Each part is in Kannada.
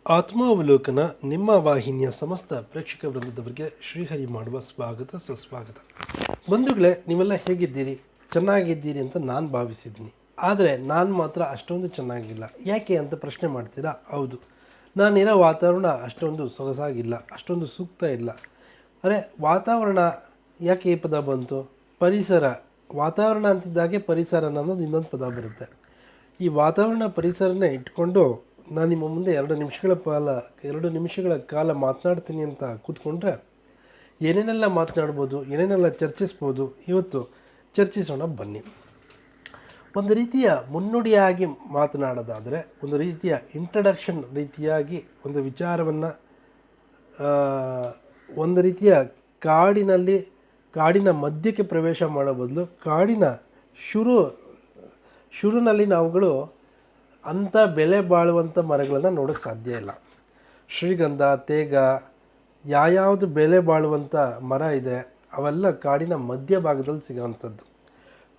ಆತ್ಮಾವಲೋಕನ ನಿಮ್ಮ ವಾಹಿನಿಯ ಸಮಸ್ತ ಪ್ರೇಕ್ಷಕ ವೃಂದದವರಿಗೆ ಶ್ರೀಹರಿ ಮಾಡುವ ಸ್ವಾಗತ ಸುಸ್ವಾಗತ. ಬಂಧುಗಳೇ, ನೀವೆಲ್ಲ ಹೇಗಿದ್ದೀರಿ? ಚೆನ್ನಾಗಿದ್ದೀರಿ ಅಂತ ನಾನು ಭಾವಿಸಿದ್ದೀನಿ. ಆದರೆ ನಾನು ಮಾತ್ರ ಅಷ್ಟೊಂದು ಚೆನ್ನಾಗಿಲ್ಲ. ಯಾಕೆ ಅಂತ ಪ್ರಶ್ನೆ ಮಾಡ್ತೀರಾ? ಹೌದು, ನಾನಿರೋ ವಾತಾವರಣ ಅಷ್ಟೊಂದು ಸೊಗಸಾಗಿಲ್ಲ, ಅಷ್ಟೊಂದು ಸೂಕ್ತ ಇಲ್ಲ. ಅರೆ, ವಾತಾವರಣ ಯಾಕೆ ಈ ಪದ ಬಂತು? ಪರಿಸರ, ವಾತಾವರಣ ಅಂತಿದ್ದಾಗೆ ಪರಿಸರ ಅನ್ನೋದು ಇನ್ನೊಂದು ಪದ ಬರುತ್ತೆ. ಈ ವಾತಾವರಣ ಪರಿಸರನೇ ಇಟ್ಕೊಂಡು ನಾನು ನಿಮ್ಮ ಮುಂದೆ ಎರಡು ನಿಮಿಷಗಳ ಕಾಲ ಮಾತನಾಡ್ತೀನಿ ಅಂತ ಕೂತ್ಕೊಂಡ್ರೆ ಏನೇನೆಲ್ಲ ಮಾತನಾಡ್ಬೋದು, ಏನೇನೆಲ್ಲ ಚರ್ಚಿಸ್ಬೋದು, ಇವತ್ತು ಚರ್ಚಿಸೋಣ ಬನ್ನಿ. ಒಂದು ರೀತಿಯ ಮುನ್ನುಡಿಯಾಗಿ ಮಾತನಾಡೋದಾದರೆ, ಒಂದು ರೀತಿಯ ಇಂಟ್ರಡಕ್ಷನ್ ರೀತಿಯಾಗಿ ಒಂದು ವಿಚಾರವನ್ನು, ಒಂದು ರೀತಿಯ ಕಾಡಿನ ಮಧ್ಯಕ್ಕೆ ಪ್ರವೇಶ ಮಾಡೋ ಬದಲು ಕಾಡಿನ ಶುರುನಲ್ಲಿ ನಾವುಗಳು ಅಂಥ ಬೆಲೆ ಬಾಳುವಂಥ ಮರಗಳನ್ನು ನೋಡೋಕ್ಕೆ ಸಾಧ್ಯ ಇಲ್ಲ. ಶ್ರೀಗಂಧ, ತೇಗ, ಯಾವುದು ಬೆಲೆ ಬಾಳುವಂಥ ಮರ ಇದೆ ಅವೆಲ್ಲ ಕಾಡಿನ ಮಧ್ಯಭಾಗದಲ್ಲಿ ಸಿಗೋವಂಥದ್ದು.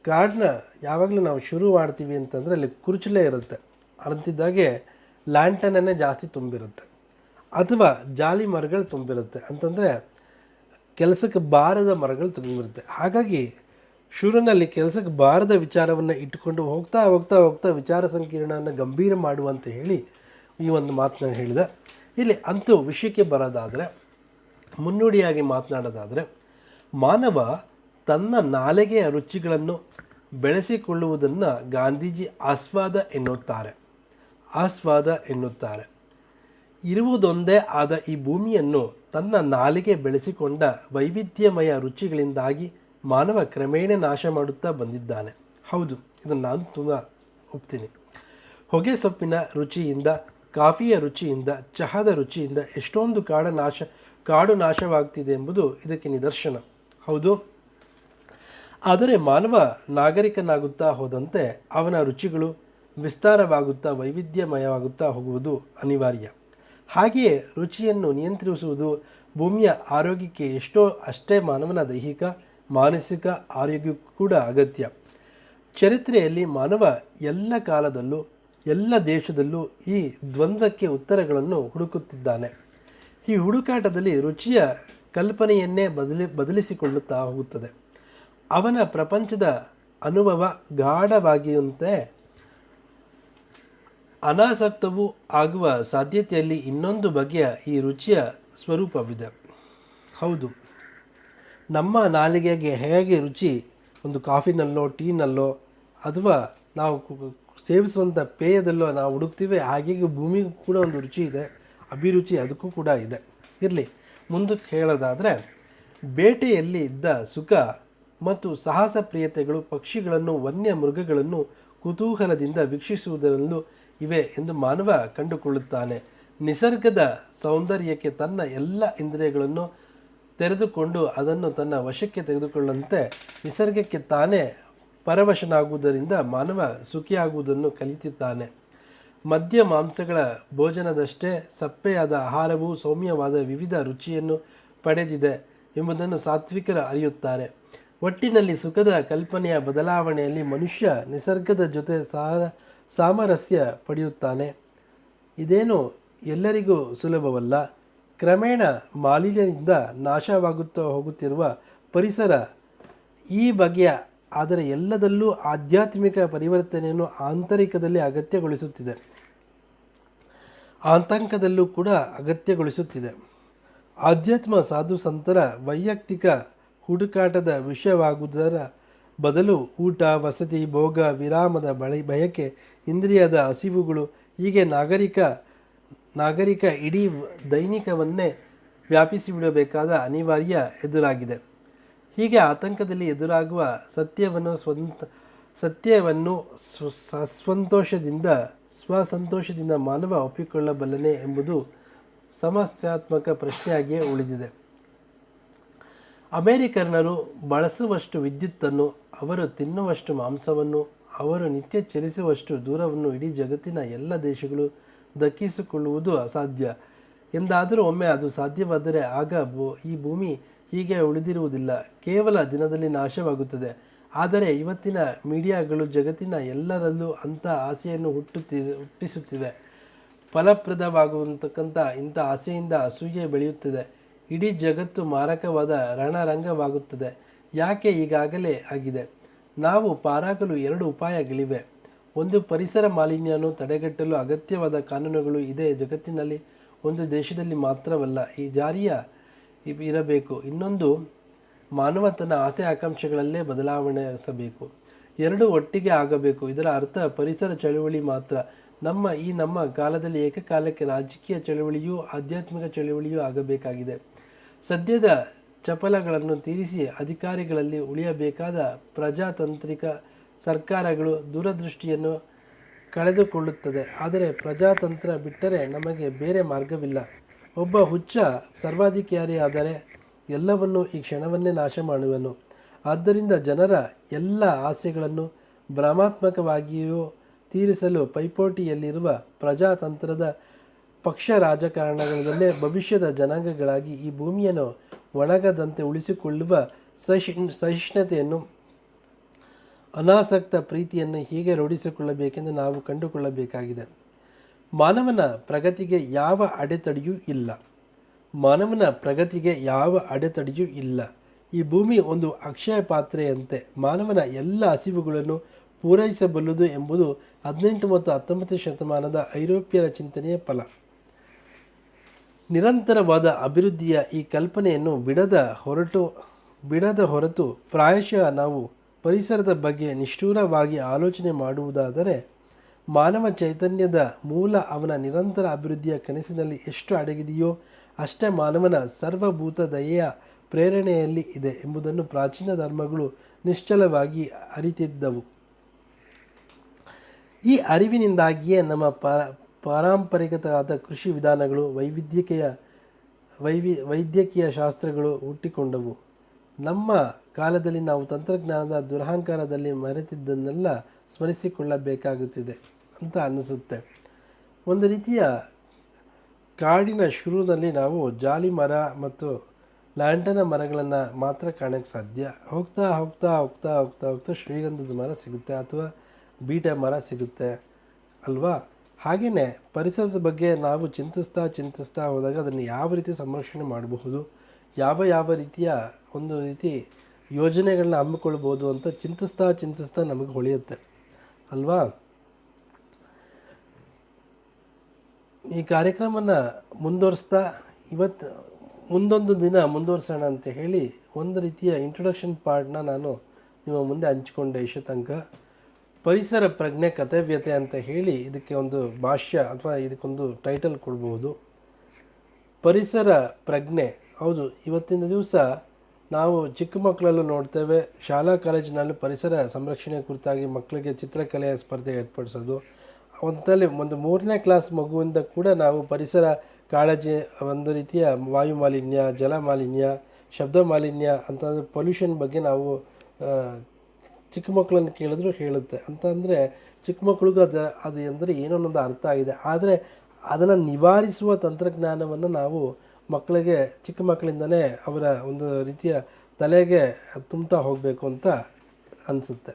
ಕಾಡನ್ನ ಯಾವಾಗಲೂ ನಾವು ಶುರು ಮಾಡ್ತೀವಿ ಅಂತಂದರೆ ಅಲ್ಲಿ ಕುರುಚಲೇ ಇರುತ್ತೆ, ಅಂತಿದ್ದಾಗೆ ಲ್ಯಾಂಟನನ್ನೇ ಜಾಸ್ತಿ ತುಂಬಿರುತ್ತೆ, ಅಥವಾ ಜಾಲಿ ಮರಗಳು ತುಂಬಿರುತ್ತೆ, ಅಂತಂದರೆ ಕೆಲಸಕ್ಕೆ ಬಾರದ ಮರಗಳು ತುಂಬಿರುತ್ತೆ. ಹಾಗಾಗಿ ಶುರುವಿನಲ್ಲಿ ಕೆಲಸಕ್ಕೆ ಬಾರದ ವಿಚಾರವನ್ನು ಇಟ್ಟುಕೊಂಡು ಹೋಗ್ತಾ ಹೋಗ್ತಾ ಹೋಗ್ತಾ ವಿಚಾರ ಸಂಕಿರಣವನ್ನು ಗಂಭೀರ ಮಾಡುವಂತ ಹೇಳಿ ಈ ಒಂದು ಮಾತನ್ನು ಹೇಳಿದೆ. ಇಲ್ಲಿ ಅಂತೂ ವಿಷಯಕ್ಕೆ ಬರೋದಾದರೆ, ಮುನ್ನುಡಿಯಾಗಿ ಮಾತನಾಡೋದಾದರೆ, ಮಾನವ ತನ್ನ ನಾಲಿಗೆಯ ರುಚಿಗಳನ್ನು ಬೆಳೆಸಿಕೊಳ್ಳುವುದನ್ನು ಗಾಂಧೀಜಿ ಆಸ್ವಾದ ಎನ್ನುತ್ತಾರೆ. ಇರುವುದೊಂದೇ ಆದ ಈ ಭೂಮಿಯನ್ನು ತನ್ನ ನಾಲಿಗೆ ಬೆಳೆಸಿಕೊಂಡ ವೈವಿಧ್ಯಮಯ ರುಚಿಗಳಿಂದಾಗಿ ಮಾನವ ಕ್ರಮೇಣ ನಾಶ ಮಾಡುತ್ತಾ ಬಂದಿದ್ದಾನೆ. ಹೌದು, ಇದನ್ನು ನಾನು ತುಂಬ ಒಪ್ತೀನಿ. ಹೊಗೆ ಸೊಪ್ಪಿನ ರುಚಿಯಿಂದ, ಕಾಫಿಯ ರುಚಿಯಿಂದ, ಚಹಾದ ರುಚಿಯಿಂದ ಎಷ್ಟೊಂದು ಕಾಡು ನಾಶವಾಗ್ತಿದೆ ಎಂಬುದು ಇದಕ್ಕೆ ನಿದರ್ಶನ. ಹೌದು, ಆದರೆ ಮಾನವ ನಾಗರಿಕನಾಗುತ್ತಾ ಹೋದಂತೆ ಅವನ ರುಚಿಗಳು ವಿಸ್ತಾರವಾಗುತ್ತಾ ವೈವಿಧ್ಯಮಯವಾಗುತ್ತಾ ಹೋಗುವುದು ಅನಿವಾರ್ಯ. ಹಾಗೆಯೇ ರುಚಿಯನ್ನು ನಿಯಂತ್ರಿಸುವುದು ಭೂಮಿಯ ಆರೋಗ್ಯಕ್ಕೆ ಅಷ್ಟೇ ಮಾನವನ ದೈಹಿಕ ಮಾನಸಿಕ ಆರೋಗ್ಯಕ್ಕೂ ಕೂಡ ಅಗತ್ಯ. ಚರಿತ್ರೆಯಲ್ಲಿ ಮಾನವ ಎಲ್ಲ ಕಾಲದಲ್ಲೂ ಎಲ್ಲ ದೇಶದಲ್ಲೂ ಈ ದ್ವಂದ್ವಕ್ಕೆ ಉತ್ತರಗಳನ್ನು ಹುಡುಕುತ್ತಿದ್ದಾನೆ. ಈ ಹುಡುಕಾಟದಲ್ಲಿ ರುಚಿಯ ಕಲ್ಪನೆಯನ್ನೇ ಬದಲಿಸಿಕೊಳ್ಳುತ್ತಾ ಹೋಗುತ್ತದೆ. ಅವನ ಪ್ರಪಂಚದ ಅನುಭವ ಗಾಢವಾಗಿಯಂತೆ ಅನಾಸಕ್ತವೂ ಆಗುವ ಸಾಧ್ಯತೆಯಲ್ಲಿ ಇನ್ನೊಂದು ಬಗೆಯ ಈ ರುಚಿಯ ಸ್ವರೂಪವಿದೆ. ಹೌದು, ನಮ್ಮ ನಾಲಿಗೆಗೆ ಹೇಗೆ ರುಚಿ ಒಂದು ಕಾಫಿನಲ್ಲೋ, ಟೀನಲ್ಲೋ, ಅಥವಾ ನಾವು ಸೇವಿಸುವಂಥ ಪೇಯದಲ್ಲೋ ನಾವು ಹುಡುಕ್ತೀವಿ, ಹಾಗೆ ಭೂಮಿಗೂ ಕೂಡ ಒಂದು ರುಚಿ ಇದೆ, ಅಭಿರುಚಿ ಅದಕ್ಕೂ ಕೂಡ ಇದೆ. ಇರಲಿ, ಮುಂದಕ್ಕೆ ಹೇಳೋದಾದರೆ, ಬೇಟೆಯಲ್ಲಿ ಇದ್ದ ಸುಖ ಮತ್ತು ಸಾಹಸ ಪ್ರಿಯತೆಗಳು ಪಕ್ಷಿಗಳನ್ನು, ವನ್ಯ ಮೃಗಗಳನ್ನು ಕುತೂಹಲದಿಂದ ವೀಕ್ಷಿಸುವುದರಲ್ಲೂ ಇವೆ ಎಂದು ಮಾನವ ಕಂಡುಕೊಳ್ಳುತ್ತಾನೆ. ನಿಸರ್ಗದ ಸೌಂದರ್ಯಕ್ಕೆ ತನ್ನ ಎಲ್ಲ ಇಂದ್ರಿಯಗಳನ್ನು ತೆರೆದುಕೊಂಡು ಅದನ್ನು ತನ್ನ ವಶಕ್ಕೆ ತೆಗೆದುಕೊಳ್ಳುವಂತೆ ನಿಸರ್ಗಕ್ಕೆ ತಾನೇ ಪರವಶನಾಗುವುದರಿಂದ ಮಾನವ ಸುಖಿಯಾಗುವುದನ್ನು ಕಲಿತಿದ್ದಾನೆ. ಮದ್ಯ ಮಾಂಸಗಳ ಭೋಜನದಷ್ಟೇ ಸಪ್ಪೆಯಾದ ಆಹಾರವು ಸೌಮ್ಯವಾದ ವಿವಿಧ ರುಚಿಯನ್ನು ಪಡೆದಿದೆ ಎಂಬುದನ್ನು ಸಾತ್ವಿಕರು ಅರಿಯುತ್ತಾರೆ. ಒಟ್ಟಿನಲ್ಲಿ ಸುಖದ ಕಲ್ಪನೆಯ ಬದಲಾವಣೆಯಲ್ಲಿ ಮನುಷ್ಯ ನಿಸರ್ಗದ ಜೊತೆ ಸಾಮರಸ್ಯ ಪಡೆಯುತ್ತಾನೆ. ಇದೇನು ಎಲ್ಲರಿಗೂ ಸುಲಭವಲ್ಲ. ಕ್ರಮೇಣ ಮಾಲಿನ್ಯದಿಂದ ನಾಶವಾಗುತ್ತಾ ಹೋಗುತ್ತಿರುವ ಪರಿಸರ ಈ ಬಗೆಯ, ಆದರೆ ಎಲ್ಲದಲ್ಲೂ ಆಧ್ಯಾತ್ಮಿಕ ಪರಿವರ್ತನೆಯನ್ನು ಆಂತರಿಕದಲ್ಲಿ ಆತಂಕದಲ್ಲೂ ಕೂಡ ಅಗತ್ಯಗೊಳಿಸುತ್ತಿದೆ. ಆಧ್ಯಾತ್ಮ ಸಾಧು ಸಂತರ ವೈಯಕ್ತಿಕ ಹುಡುಕಾಟದ ವಿಷಯವಾಗುವುದರ ಬದಲು ಊಟ, ವಸತಿ, ಭೋಗ, ವಿರಾಮದ ಬಯಕೆ, ಇಂದ್ರಿಯದ ಹಸಿವುಗಳು, ಹೀಗೆ ನಾಗರಿಕ ಇಡೀ ದೈನಿಕವನ್ನೇ ವ್ಯಾಪಿಸಿಬಿಡಬೇಕಾದ ಅನಿವಾರ್ಯ ಎದುರಾಗಿದೆ. ಹೀಗೆ ಆತಂಕದಲ್ಲಿ ಎದುರಾಗುವ ಸತ್ಯವನ್ನು ಸ್ವಸಂತೋಷದಿಂದ ಮಾನವ ಒಪ್ಪಿಕೊಳ್ಳಬಲ್ಲನೆ ಎಂಬುದು ಸಮಸ್ಯಾತ್ಮಕ ಪ್ರಶ್ನೆಯಾಗಿಯೇ ಉಳಿದಿದೆ. ಅಮೆರಿಕನ್ನರು ಬಳಸುವಷ್ಟು ವಿದ್ಯುತ್ತನ್ನು, ಅವರು ತಿನ್ನುವಷ್ಟು ಮಾಂಸವನ್ನು, ಅವರು ನಿತ್ಯ ಚಲಿಸುವಷ್ಟು ದೂರವನ್ನು ಇಡೀ ಜಗತ್ತಿನ ಎಲ್ಲ ದೇಶಗಳು ದಕ್ಕಿಸಿಕೊಳ್ಳುವುದು ಅಸಾಧ್ಯ. ಎಂದಾದರೂ ಒಮ್ಮೆ ಅದು ಸಾಧ್ಯವಾದರೆ ಆಗ ಈ ಭೂಮಿ ಹೀಗೆ ಉಳಿದಿರುವುದಿಲ್ಲ, ಕೇವಲ ದಿನದಲ್ಲಿ ನಾಶವಾಗುತ್ತದೆ. ಆದರೆ ಇವತ್ತಿನ ಮೀಡಿಯಾಗಳು ಜಗತ್ತಿನ ಎಲ್ಲರಲ್ಲೂ ಅಂಥ ಆಸೆಯನ್ನು ಹುಟ್ಟಿಸುತ್ತಿವೆ. ಫಲಪ್ರದವಾಗುವಂತಕ್ಕಂಥ ಇಂಥ ಆಸೆಯಿಂದ ಅಸೂಯೆ ಬೆಳೆಯುತ್ತದೆ. ಇಡೀ ಜಗತ್ತು ಮಾರಕವಾದ ರಣರಂಗವಾಗುತ್ತದೆ. ಯಾಕೆ ಈಗಾಗಲೇ ಆಗಿದೆ. ನಾವು ಪಾರಾಗಲು 2 ಉಪಾಯಗಳಿವೆ. ಒಂದು, ಪರಿಸರ ಮಾಲಿನ್ಯವನ್ನು ತಡೆಗಟ್ಟಲು ಅಗತ್ಯವಾದ ಕಾನೂನುಗಳು ಇದೆ ಜಗತ್ತಿನಲ್ಲಿ, ಒಂದು ದೇಶದಲ್ಲಿ ಮಾತ್ರವಲ್ಲ ಈ ಜಾರಿಯ ಇರಬೇಕು. ಇನ್ನೊಂದು, ಮಾನವ ತನ್ನ ಆಸೆ ಆಕಾಂಕ್ಷೆಗಳಲ್ಲೇ ಬದಲಾವಣೆಸಬೇಕು. 2 ಒಟ್ಟಿಗೆ ಆಗಬೇಕು. ಇದರ ಅರ್ಥ ಪರಿಸರ ಚಳುವಳಿ ಮಾತ್ರ. ನಮ್ಮ ಕಾಲದಲ್ಲಿ ಏಕಕಾಲಕ್ಕೆ ರಾಜಕೀಯ ಚಳುವಳಿಯೂ ಆಧ್ಯಾತ್ಮಿಕ ಚಳುವಳಿಯೂ ಆಗಬೇಕಾಗಿದೆ. ಸದ್ಯದ ಚಪಲಗಳನ್ನು ತೀರಿಸಿ ಅಧಿಕಾರಿಗಳಲ್ಲಿ ಉಳಿಯಬೇಕಾದ ಪ್ರಜಾತಾಂತ್ರಿಕ ಸರ್ಕಾರಗಳು ದೂರದೃಷ್ಟಿಯನ್ನು ಕಳೆದುಕೊಳ್ಳುತ್ತದೆ. ಆದರೆ ಪ್ರಜಾತಂತ್ರ ಬಿಟ್ಟರೆ ನಮಗೆ ಬೇರೆ ಮಾರ್ಗವಿಲ್ಲ. ಒಬ್ಬ ಹುಚ್ಚ ಸರ್ವಾಧಿಕಾರಿಯಾದರೆ ಎಲ್ಲವನ್ನೂ ಈ ಕ್ಷಣವನ್ನೇ ನಾಶ ಮಾಡುವನು. ಆದ್ದರಿಂದ ಜನರ ಎಲ್ಲ ಆಸೆಗಳನ್ನು ಭ್ರಮಾತ್ಮಕವಾಗಿಯೂ ತೀರಿಸಲು ಪೈಪೋಟಿಯಲ್ಲಿರುವ ಪ್ರಜಾತಂತ್ರದ ಪಕ್ಷ ರಾಜಕಾರಣಗಳಲ್ಲೇ ಭವಿಷ್ಯದ ಜನಾಂಗಗಳಾಗಿ ಈ ಭೂಮಿಯನ್ನು ಒಣಗದಂತೆ ಉಳಿಸಿಕೊಳ್ಳುವ ಸಹಿಷ್ಣುತೆಯನ್ನು, ಅನಾಸಕ್ತ ಪ್ರೀತಿಯನ್ನು ಹೀಗೆ ರೂಢಿಸಿಕೊಳ್ಳಬೇಕೆಂದು ನಾವು ಕಂಡುಕೊಳ್ಳಬೇಕಾಗಿದೆ. ಮಾನವನ ಪ್ರಗತಿಗೆ ಯಾವ ಅಡೆತಡೆಯೂ ಇಲ್ಲ. ಈ ಭೂಮಿ ಒಂದು ಅಕ್ಷಯ ಪಾತ್ರೆಯಂತೆ ಮಾನವನ ಎಲ್ಲ ಹಸಿವುಗಳನ್ನು ಪೂರೈಸಬಲ್ಲುದು ಎಂಬುದು 18 ಮತ್ತು 19ನೇ ಶತಮಾನದ ಐರೋಪ್ಯರ ಚಿಂತನೆಯ ಫಲ. ನಿರಂತರವಾದ ಅಭಿವೃದ್ಧಿಯ ಈ ಕಲ್ಪನೆಯನ್ನು ಬಿಡದ ಹೊರತು ಪ್ರಾಯಶಃ ನಾವು ಪರಿಸರದ ಬಗ್ಗೆ ನಿಷ್ಠುರವಾಗಿ ಆಲೋಚನೆ ಮಾಡುವುದಾದರೆ ಮಾನವ ಚೈತನ್ಯದ ಮೂಲ ಅವನ ನಿರಂತರ ಅಭಿವೃದ್ಧಿಯ ಕನಸಿನಲ್ಲಿ ಎಷ್ಟು ಅಡಗಿದೆಯೋ ಅಷ್ಟೇ ಮಾನವನ ಸರ್ವಭೂತ ದಯೆಯ ಪ್ರೇರಣೆಯಲ್ಲಿ ಇದೆ ಎಂಬುದನ್ನು ಪ್ರಾಚೀನ ಧರ್ಮಗಳು ನಿಶ್ಚಲವಾಗಿ ಅರಿತಿದ್ದವು. ಈ ಅರಿವಿನಿಂದಾಗಿಯೇ ನಮ್ಮ ಪಾರಂಪರಿಕವಾದ ಕೃಷಿ ವಿಧಾನಗಳು, ವೈದ್ಯಕೀಯ ಶಾಸ್ತ್ರಗಳು ಹುಟ್ಟಿಕೊಂಡವು. ನಮ್ಮ ಕಾಲದಲ್ಲಿ ನಾವು ತಂತ್ರಜ್ಞಾನದ ದುರಹಂಕಾರದಲ್ಲಿ ಮರೆತಿದ್ದನ್ನೆಲ್ಲ ಸ್ಮರಿಸಿಕೊಳ್ಳಬೇಕಾಗುತ್ತಿದೆ ಅಂತ ಅನ್ನಿಸುತ್ತೆ. ಒಂದು ರೀತಿಯ ಕಾಡಿನ ಶುರುವಿನಲ್ಲಿ ನಾವು ಜಾಲಿ ಮರ ಮತ್ತು ಲ್ಯಾಂಟನ ಮರಗಳನ್ನು ಮಾತ್ರ ಕಾಣೋಕ್ಕೆ ಸಾಧ್ಯ. ಹೋಗ್ತಾ ಹೋಗ್ತಾ ಹೋಗ್ತಾ ಹೋಗ್ತಾ ಹೋಗ್ತಾ ಶ್ರೀಗಂಧದ ಮರ ಸಿಗುತ್ತೆ ಅಥವಾ ಬೀಟೆ ಮರ ಸಿಗುತ್ತೆ ಅಲ್ವಾ. ಹಾಗೆಯೇ ಪರಿಸರದ ಬಗ್ಗೆ ನಾವು ಚಿಂತಿಸ್ತಾ ಹೋದಾಗ ಅದನ್ನು ಯಾವ ರೀತಿ ಸಂರಕ್ಷಣೆ ಮಾಡಬಹುದು, ಯಾವ ರೀತಿಯ ಒಂದು ರೀತಿ ಯೋಜನೆಗಳನ್ನ ಹಮ್ಮಿಕೊಳ್ಬೋದು ಅಂತ ಚಿಂತಿಸ್ತಾ ನಮಗೆ ಹೊಳೆಯುತ್ತೆ ಅಲ್ವಾ. ಈ ಕಾರ್ಯಕ್ರಮನ ಮುಂದುವರಿಸ್ತಾ ಮುಂದೊಂದು ದಿನ ಮುಂದುವರಿಸೋಣ ಅಂತ ಹೇಳಿ ಒಂದು ರೀತಿಯ ಇಂಟ್ರೊಡಕ್ಷನ್ ಪಾರ್ಟ್ನ ನಾನು ನಿಮ್ಮ ಮುಂದೆ ಹಂಚಿಕೊಂಡೆ. ಇಷ್ಟು ತನಕ ಪರಿಸರ ಪ್ರಜ್ಞೆ ಕರ್ತವ್ಯತೆ ಅಂತ ಹೇಳಿ ಇದಕ್ಕೆ ಒಂದು ಭಾಷ್ಯ ಅಥವಾ ಇದಕ್ಕೊಂದು ಟೈಟಲ್ ಕೊಡ್ಬೋದು. ಪರಿಸರ ಪ್ರಜ್ಞೆ, ಹೌದು, ಇವತ್ತಿನ ದಿವಸ ನಾವು ಚಿಕ್ಕ ಮಕ್ಕಳಲ್ಲೂ ನೋಡ್ತೇವೆ. ಶಾಲಾ ಕಾಲೇಜಿನಲ್ಲೂ ಪರಿಸರ ಸಂರಕ್ಷಣೆ ಕುರಿತಾಗಿ ಮಕ್ಕಳಿಗೆ ಚಿತ್ರಕಲೆಯ ಸ್ಪರ್ಧೆ ಏರ್ಪಡಿಸೋದು. ಒಂದು 3ನೇ ಕ್ಲಾಸ್ ಮಗುವಿಂದ ಕೂಡ ನಾವು ಪರಿಸರ ಕಾಳಜಿ, ಒಂದು ರೀತಿಯ ವಾಯು ಮಾಲಿನ್ಯ, ಜಲ ಮಾಲಿನ್ಯ, ಶಬ್ದ ಮಾಲಿನ್ಯ ಅಂತಂದರೆ ಪೊಲ್ಯೂಷನ್ ಬಗ್ಗೆ ನಾವು ಚಿಕ್ಕ ಮಕ್ಕಳನ್ನು ಕೇಳಿದ್ರು ಹೇಳುತ್ತೆ. ಅಂತಂದರೆ ಚಿಕ್ಕ ಮಕ್ಕಳಿಗೂ ಅದು ಅಂದರೆ ಏನೋ ಅನ್ನೋದು ಅರ್ಥ ಆಗಿದೆ. ಆದರೆ ಅದನ್ನು ನಿವಾರಿಸುವ ತಂತ್ರಜ್ಞಾನವನ್ನು ನಾವು ಮಕ್ಕಳಿಗೆ ಚಿಕ್ಕ ಮಕ್ಕಳಿಂದನೇ ಅವರ ಒಂದು ರೀತಿಯ ತಲೆಗೆ ತುಂಬ್ತಾ ಹೋಗಬೇಕು ಅಂತ ಅನಿಸುತ್ತೆ.